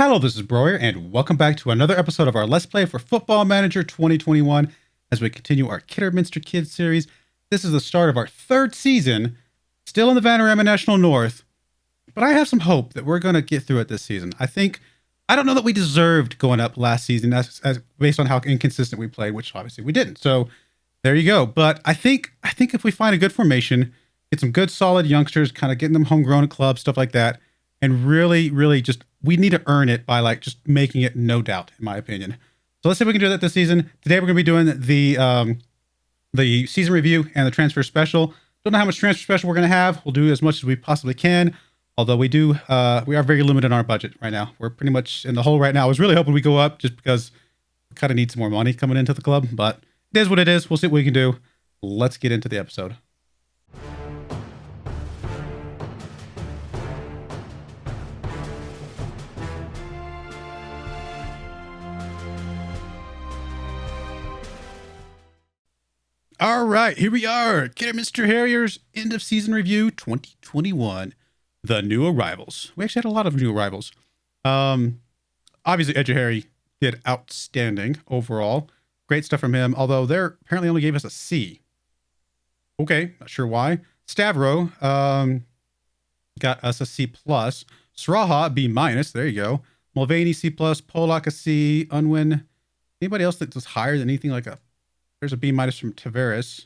Hello, this is Broyar, and welcome back to another episode of our Let's Play for Football Manager 2021 as we continue our Kidderminster Kids series. This is the start of our third season, still in the Vanarama National North, but I have some hope that we're going to get through it this season. I don't know that we deserved going up last season as based on how inconsistent we played, which obviously we didn't. So there you go. But I think if we find a good formation, get some good solid youngsters, kind of getting them homegrown at clubs, stuff like that, and really just we need to earn it by like just making it no doubt, in my opinion. So let's see if we can do that this season. Today we're going to be doing the season review and the transfer special. Don't know how much transfer special we're going to have. We'll do as much as we possibly can. Although we are very limited on our budget right now. We're pretty much in the hole right now. I was really hoping we go up just because we kind of need some more money coming into the club, but it is what it is. We'll see what we can do. Let's get into the episode. All right, here we are. Kidderminster Harriers end of season review 2021. The new arrivals. We actually had a lot of new arrivals. Obviously, Edge Harry did outstanding overall. Great stuff from him, although they apparently only gave us a C. Okay, not sure why. Stavro got us a C+. Sraha, B-. There you go. Mulvaney, C+. Polak, a C. Unwin. Anybody else that was higher than anything like a... There's a B- from Tavares.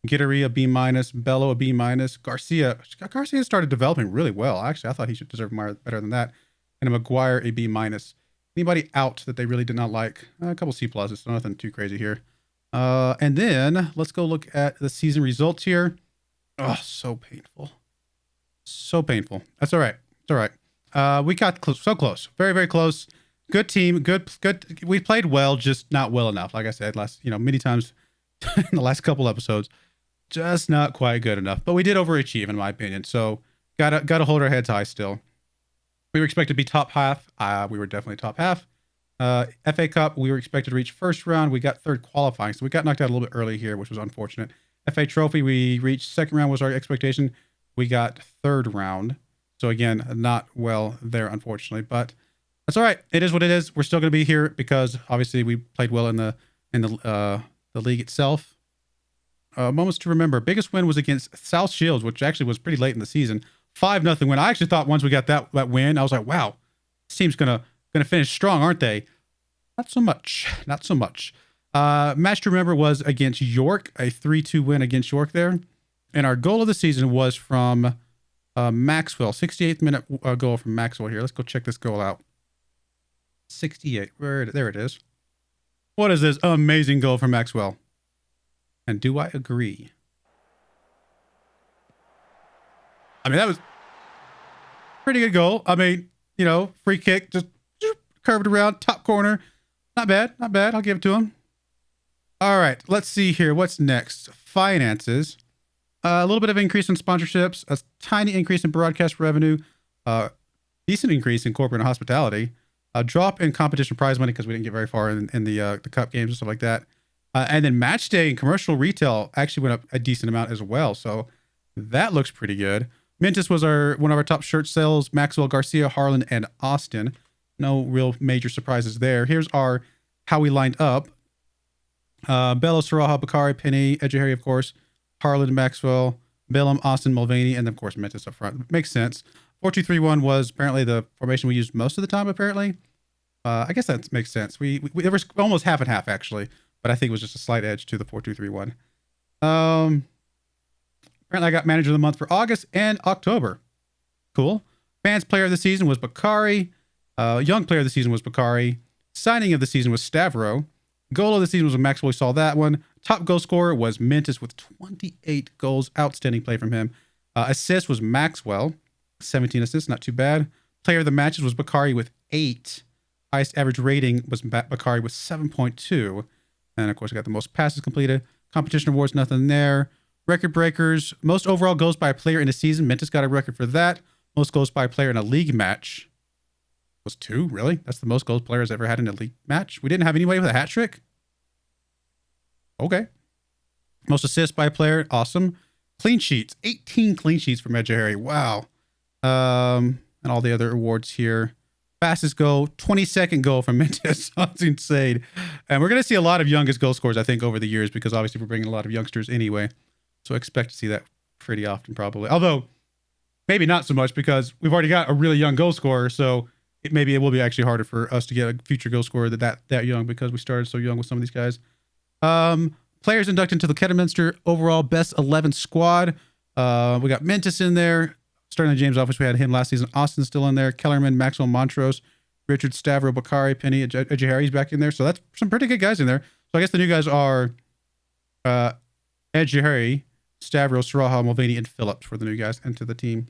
Gittery, a B-. Bello, a B-. Garcia started developing really well. Actually, I thought he should deserve more better than that. And a McGuire, a B-. Anybody out that they really did not like? A couple C+, so nothing too crazy here. And then let's go look at the season results here. Oh, so painful. So painful. That's all right. It's all right. We got so close. Very, very close. Good team. Good. We played well, just not well enough. Like I said, many times in the last couple episodes. Just not quite good enough, but we did overachieve in my opinion. So gotta hold our heads high still. We were expected to be top half. We were definitely top half. FA Cup, we were expected to reach first round. We got third qualifying, so we got knocked out a little bit early here, which was unfortunate. FA Trophy, we reached second round was our expectation. We got third round. So again, not well there, unfortunately, but that's all right. It is what it is. We're still going to be here because obviously we played well in the league itself. Moments to remember. Biggest win was against South Shields, which actually was pretty late in the season. 5-0 win. I actually thought once we got that win, I was like, wow, this team's gonna finish strong, aren't they? Not so much. Not so much. Match to remember was against York, a 3-2 win against York there. And our goal of the season was from Maxwell. 68th minute goal from Maxwell here. Let's go check this goal out. 68. There it is. What is this amazing goal from Maxwell? And do I agree? I mean, that was pretty good goal. I mean, free kick, just curved around, top corner. Not bad, not bad. I'll give it to him. All right, let's see here. What's next? Finances. A little bit of increase in sponsorships, a tiny increase in broadcast revenue, decent increase in corporate and hospitality, a drop in competition prize money because we didn't get very far in the cup games and stuff like that. And then match day and commercial retail actually went up a decent amount as well. So that looks pretty good. Mintus was one of our top shirt sales. Maxwell, Garcia, Harlan, and Austin. No real major surprises there. Here's how we lined up. Bello, Saraha, Bakari, Penny, Edgehari, of course. Harlan, Maxwell, Bellum, Austin, Mulvaney, and then, of course, Mintus up front. Makes sense. 4-2-3-1 was apparently the formation we used most of the time, apparently. I guess that makes sense. There was almost half and half, actually. But I think it was just a slight edge to the 4-2-3-1. Apparently, I got Manager of the Month for August and October. Cool. Fans Player of the Season was Bakari. Young Player of the Season was Bakari. Signing of the Season was Stavro. Goal of the Season was Maxwell. We saw that one. Top goal scorer was Mintus with 28 goals. Outstanding play from him. Assist was Maxwell. 17 assists. Not too bad. Player of the Matches was Bakari with 8. Highest average rating was Bakari with 7.2. And, of course, I got the most passes completed. Competition awards, nothing there. Record breakers. Most overall goals by a player in a season. Mintus got a record for that. Most goals by a player in a league match was 2. Really? That's the most goals players ever had in a league match? We didn't have anybody with a hat trick? Okay. Most assists by a player. Awesome. Clean sheets. 18 clean sheets from Edgehari. Wow. And all the other awards here. Fastest goal, 22nd goal from Mendes. That's insane. And we're going to see a lot of youngest goal scorers, I think, over the years, because obviously we're bringing a lot of youngsters anyway. So I expect to see that pretty often, probably. Although, maybe not so much, because we've already got a really young goal scorer. So maybe it will be actually harder for us to get a future goal scorer that young, because we started so young with some of these guys. Players inducted into the Kidderminster overall best 11 squad. We got Mentis in there. Starting the James office, we had him last season. Austin's still in there. Kellerman, Maxwell Montrose, Richard Stavro, Bakari, Penny, Ejihari's back in there. So that's some pretty good guys in there. So I guess the new guys are Ejihari, Stavro, Saraha, Mulvaney, and Phillips for the new guys into the team.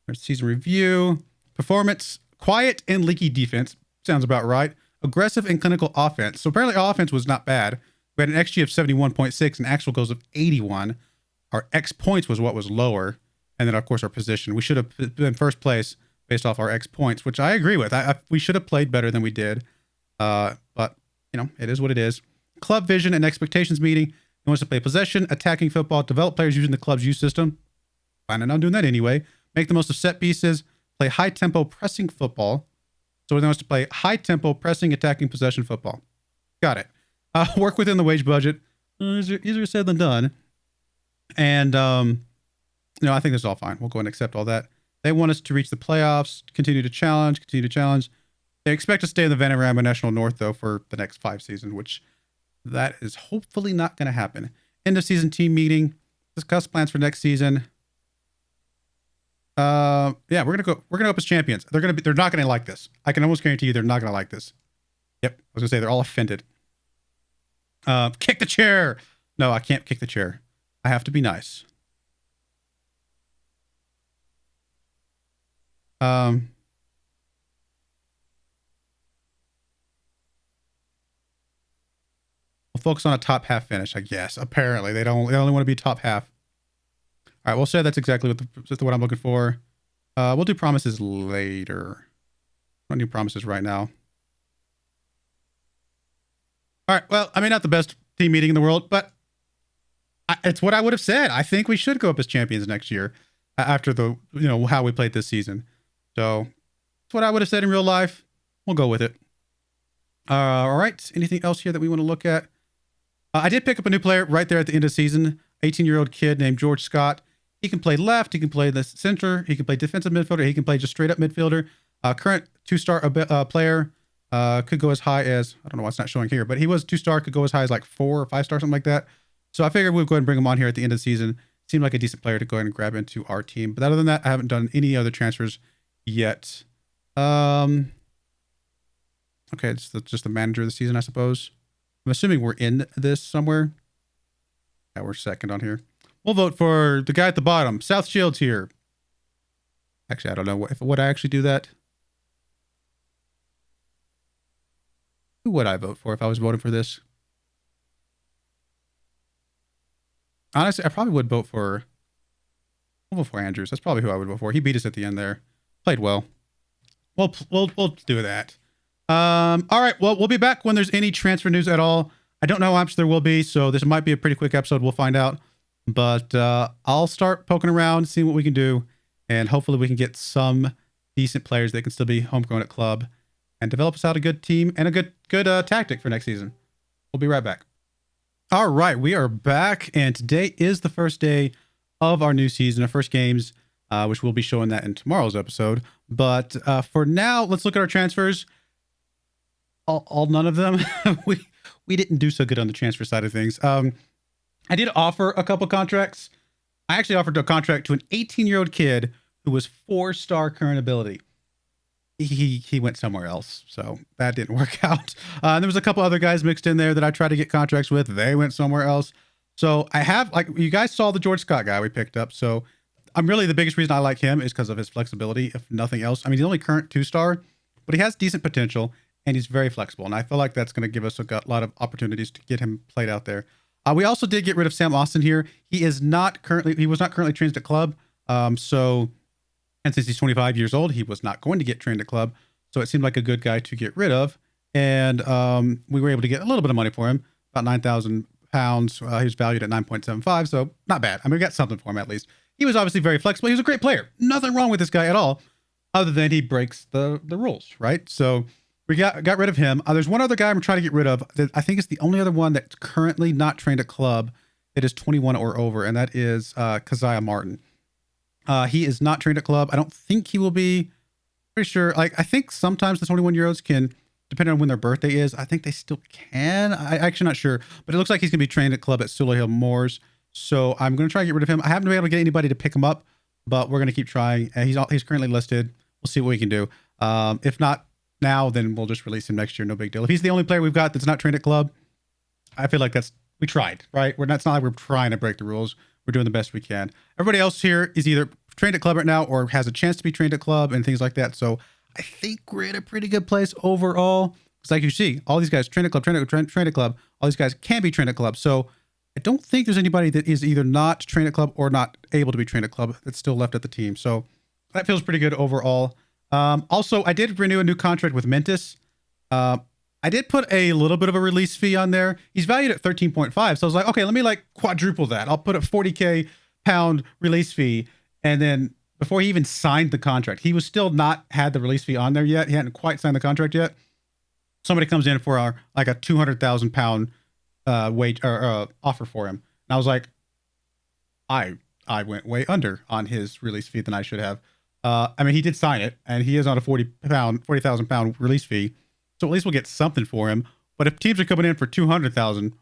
There's season review. Performance, quiet and leaky defense. Sounds about right. Aggressive and clinical offense. So apparently our offense was not bad. We had an XG of 71.6 and actual goals of 81. Our X points was what was lower. And then, of course, our position. We should have been first place based off our X points, which I agree with. We should have played better than we did. But, you know, it is what it is. Club vision and expectations meeting. He wants to play possession, attacking football, develop players using the club's youth system. Planning on doing that anyway. Make the most of set pieces. Play high-tempo pressing football. So he wants to play high-tempo pressing, attacking, possession football. Got it. Work within the wage budget. Easier said than done. And, you know, I think this is all fine. We'll go and accept all that. They want us to reach the playoffs, continue to challenge. They expect to stay in the Vanarama National North, though, for the next 5 seasons, which that is hopefully not going to happen. End of season team meeting. Discuss plans for next season. Yeah, we're gonna go up as champions. They're not gonna like this. I can almost guarantee you they're not gonna like this. Yep, I was gonna say they're all offended. Kick the chair. No, I can't kick the chair. I have to be nice. We'll focus on a top half finish, I guess. Apparently, they only want to be top half. All right, we'll say that's exactly what I'm looking for. We'll do promises later. Don't do promises right now. All right, well, I mean, not the best team meeting in the world, but it's what I would have said. I think we should go up as champions next year after how we played this season. So it's what I would have said in real life. We'll go with it. All right, anything else here that we want to look at? I did pick up a new player right there at the end of the season. 18-year-old kid named George Scott. He can play left. He can play the center. He can play defensive midfielder. He can play just straight up midfielder. Current 2-star player. Could go as high as, I don't know why it's not showing here, but he was 2-star, could go as high as like 4 or 5-star, something like that. So I figured we'd go ahead and bring him on here at the end of the season. Seemed like a decent player to go ahead and grab into our team. But other than that, I haven't done any other transfers yet. Okay, it's just the manager of the season, I suppose. I'm assuming we're in this somewhere. Yeah, we're second on here. We'll vote for the guy at the bottom. South Shields here. Actually, I don't know. Would I actually do that? Who would I vote for if I was voting for this? Honestly, I probably would vote for... I'll vote for Andrews. That's probably who I would vote for. He beat us at the end there. Played well. We'll do that. All right. Well, we'll be back when there's any transfer news at all. I don't know how much there will be, so this might be a pretty quick episode. We'll find out. But I'll start poking around, seeing what we can do, and hopefully we can get some decent players that can still be homegrown at club and develop us out a good team and a good tactic for next season. We'll be right back. All right, we are back, and today is the first day of our new season, our first games, which we'll be showing that in tomorrow's episode. But for now, let's look at our transfers. All none of them. we didn't do so good on the transfer side of things. I did offer a couple contracts. I actually offered a contract to an 18-year-old kid who was 4-star current ability. He went somewhere else, so that didn't work out. And there was a couple other guys mixed in there that I tried to get contracts with. They went somewhere else. So I have, like, you guys saw the George Scott guy we picked up. So I'm really, the biggest reason I like him is because of his flexibility, if nothing else. I mean, he's only current 2-star, but he has decent potential and he's very flexible. And I feel like that's going to give us a lot of opportunities to get him played out there. We also did get rid of Sam Austin here. He was not currently trained at club. And since he's 25 years old, he was not going to get trained at club. So it seemed like a good guy to get rid of. And we were able to get a little bit of money for him, about £9,000. He was valued at 9.75, so not bad. I mean, we got something for him at least. He was obviously very flexible. He was a great player. Nothing wrong with this guy at all. other than he breaks the rules, right? So we got rid of him. There's one other guy I'm trying to get rid of that I think is the only other one that's currently not trained at club that is 21 or over, and that is Kaziah Martin. He is not trained at club. I don't think he will be. Pretty sure. Like, I think sometimes the 21-year-olds can, depending on when their birthday is, I think they still can. I'm actually not sure, but it looks like he's going to be trained at club at Sula Hill Moors. So I'm going to try to get rid of him. I haven't been able to get anybody to pick him up, but we're going to keep trying. He's currently listed. We'll see what we can do. If not now, then we'll just release him next year. No big deal. If he's the only player we've got that's not trained at club, I feel like we tried, right? It's not like we're trying to break the rules. We're doing the best we can. Everybody else here is either trained at club right now or has a chance to be trained at club and things like that. So I think we're in a pretty good place overall. It's like you see, all these guys trained at club. All these guys can be trained at club. So I don't think there's anybody that is either not trained at club or not able to be trained at club that's still left at the team. So that feels pretty good overall. Also, I did renew a new contract with Mentis. I did put a little bit of a release fee on there. He's valued at 13.5. So I was like, okay, let me like quadruple that. I'll put a 40K pound release fee. And then before he even signed the contract, he was still not had the release fee on there yet. He hadn't quite signed the contract yet. Somebody comes in for like a 200,000 pound wage or offer for him. And I was like, I went way under on his release fee than I should have. I mean, he did sign it, and he is on a 40,000 pound release fee. So at least we'll get something for him. But if teams are coming in for 200,000,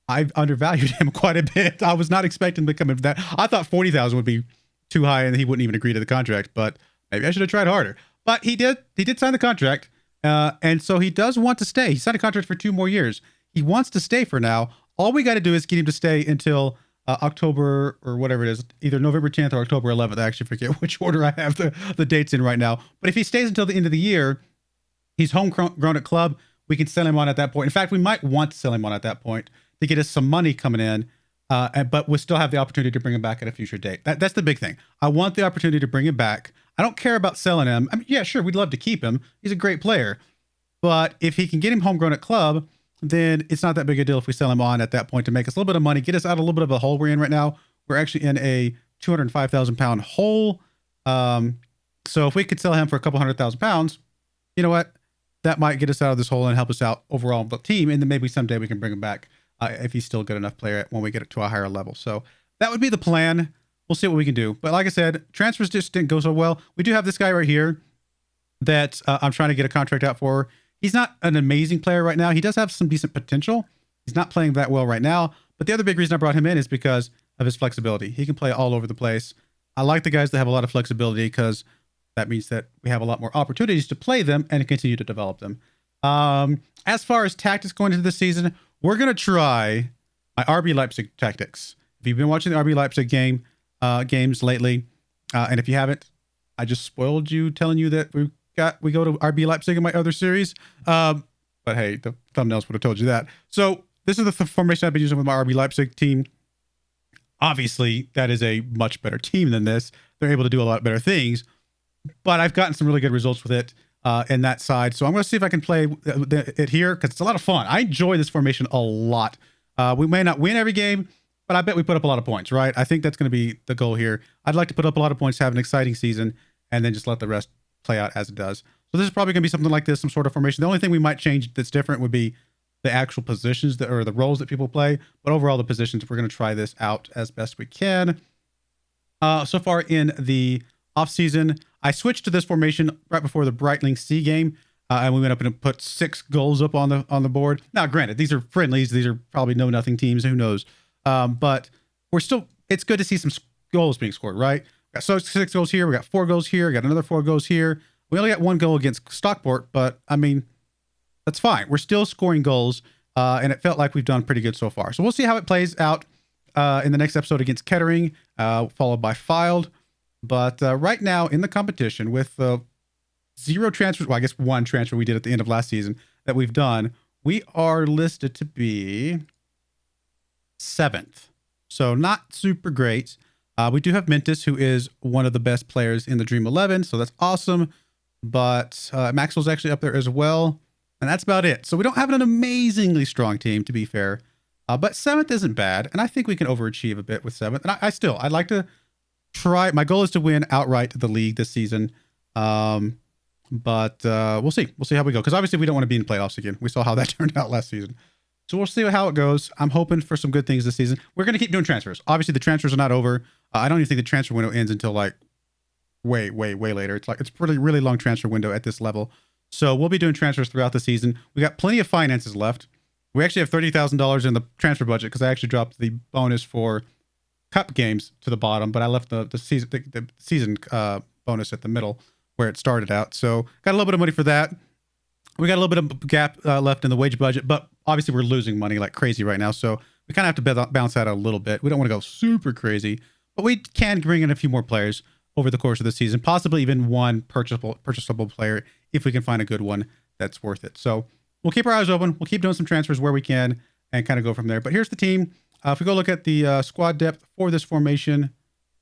I've undervalued him quite a bit. I was not expecting to come in for that. I thought 40,000 would be too high, and he wouldn't even agree to the contract. But maybe I should have tried harder. But he did. He did sign the contract, and so he does want to stay. He signed a contract for 2 more years. He wants to stay for now. All we got to do is get him to stay until October or whatever it is, either November 10th or October 11th. I actually forget which order I have the dates in right now. But if he stays until the end of the year, he's homegrown at club. We can sell him on at that point. In fact, we might want to sell him on at that point to get us some money coming in, but we'll still have the opportunity to bring him back at a future date. That's the big thing. I want the opportunity to bring him back. I don't care about selling him. I mean, yeah, sure, we'd love to keep him. He's a great player. But if he can get him homegrown at club, then it's not that big a deal if we sell him on at that point to make us a little bit of money, get us out of a little bit of a hole we're in right now. We're actually in a 205,000 pound hole. So if we could sell him for a couple 100,000 pounds, you know what? That might get us out of this hole and help us out overall with the team. And then maybe someday we can bring him back if he's still a good enough player when we get it to a higher level. So that would be the plan. We'll see what we can do. But like I said, transfers just didn't go so well. We do have this guy right here that I'm trying to get a contract out for. He's not an amazing player right now. He does have some decent potential. He's not playing that well right now. But the other big reason I brought him in is because of his flexibility. He can play all over the place. I like the guys that have a lot of flexibility because that means that we have a lot more opportunities to play them and continue to develop them. As far as tactics going into the season, we're going to try my RB Leipzig tactics. If you've been watching the RB Leipzig games lately, and if you haven't, I just spoiled you telling you that we go to RB Leipzig in my other series. But hey, the thumbnails would have told you that. So this is the formation I've been using with my RB Leipzig team. Obviously, that is a much better team than this. They're able to do a lot better things. But I've gotten some really good results with it in that side. So I'm going to see if I can play it here because it's a lot of fun. I enjoy this formation a lot. We may not win every game, but I bet we put up a lot of points, right? I think that's going to be the goal here. I'd like to put up a lot of points, have an exciting season, and then just let the rest play out as it does. So this is probably going to be something like this, some sort of formation. The only thing we might change that's different would be the actual positions or the roles that people play. But overall, the positions, we're going to try this out as best we can. So far in the offseason, I switched to this formation right before the Breitling C game, and we went up and put 6 goals up on the board. Now, granted, these are friendlies; these are probably no-nothing teams. Who knows? But we're still. It's good to see some goals being scored, right? We got 6 goals here. We got 4 goals here. We got another 4 goals here. We only got 1 goal against Stockport, but I mean, that's fine. We're still scoring goals, and it felt like we've done pretty good so far. So we'll see how it plays out in the next episode against Kettering, followed by Fylde. But right now in the competition with 0 transfers, well, I guess 1 transfer we did at the end of last season that we've done, we are listed to be 7th. So not super great. We do have Mentis, who is one of the best players in the Dream 11, so that's awesome. But Maxwell's actually up there as well, and that's about it. So we don't have an amazingly strong team, to be fair. But 7th isn't bad, and I think we can overachieve a bit with 7th. And I'd like to try. My goal is to win outright the league this season. But we'll see. We'll see how we go. Because obviously we don't want to be in playoffs again. We saw how that turned out last season. So we'll see how it goes. I'm hoping for some good things this season. We're going to keep doing transfers. Obviously the transfers are not over. I don't even think the transfer window ends until like way later. It's like it's really long transfer window at this level. So we'll be doing transfers throughout the season. We got plenty of finances left. We actually have $30,000 in the transfer budget because I actually dropped the bonus for cup games to the bottom, but I left the season bonus at the middle where it started out. So got a little bit of money for that. We got a little bit of gap left in the wage budget, but obviously we're losing money like crazy right now. So we kind of have to bounce that out a little bit. We don't want to go super crazy, but we can bring in a few more players over the course of the season, possibly even one purchasable player if we can find a good one that's worth it. So we'll keep our eyes open. We'll keep doing some transfers where we can and kind of go from there. But here's the team. If we go look at the squad depth for this formation,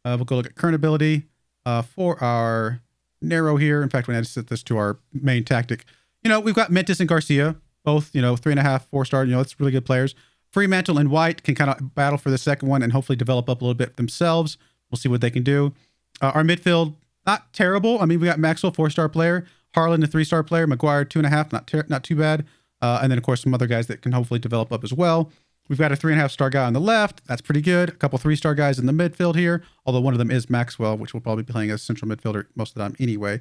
we'll go look at current ability for our narrow here. In fact, we had to set this to our main tactic. We've got Mentis and Garcia, both, 3.5, 4-star. It's really good players. Fremantle and White can kind of battle for the second one and hopefully develop up a little bit themselves. We'll see what they can do. Our midfield, not terrible. I mean, we got Maxwell, 4-star player. Harlan, a 3-star player. Maguire, 2.5, not too bad. And then, of course, some other guys that can hopefully develop up as well. We've got a 3.5-star guy on the left. That's pretty good. A couple 3-star guys in the midfield here, although one of them is Maxwell, which will probably be playing as central midfielder most of the time anyway.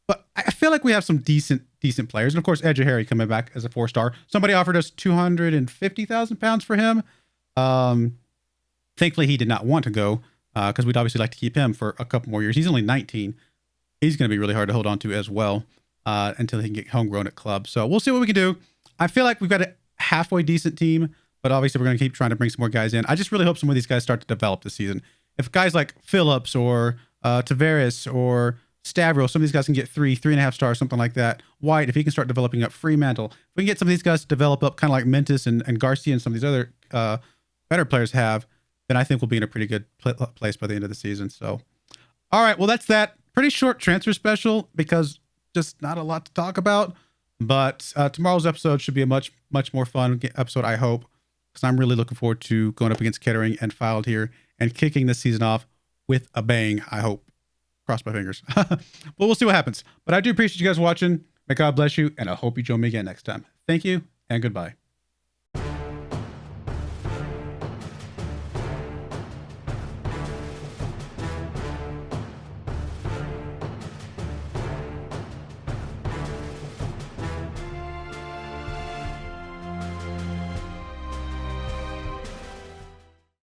But I feel like we have some decent players. And, of course, Edge Harry coming back as a 4-star. Somebody offered us £250,000 for him. Thankfully, he did not want to go because we'd obviously like to keep him for a couple more years. He's only 19. He's going to be really hard to hold on to as well until he can get homegrown at club. So we'll see what we can do. I feel like we've got a halfway decent team, but obviously we're going to keep trying to bring some more guys in. I just really hope some of these guys start to develop this season. If guys like Phillips or Tavares or Stavros, some of these guys can get 3.5 stars, something like that. White, if he can start developing up. Fremantle. If we can get some of these guys to develop up kind of like Mentis and Garcia and some of these other better players have, then I think we'll be in a pretty good place by the end of the season. So, all right, well, that's that. Pretty short transfer special because just not a lot to talk about. But tomorrow's episode should be a much more fun episode, I hope, because I'm really looking forward to going up against Kettering and Filed here and kicking this season off with a bang, I hope. Cross my fingers. But we'll see what happens. But I do appreciate you guys watching. May God bless you, and I hope you join me again next time. Thank you, and goodbye.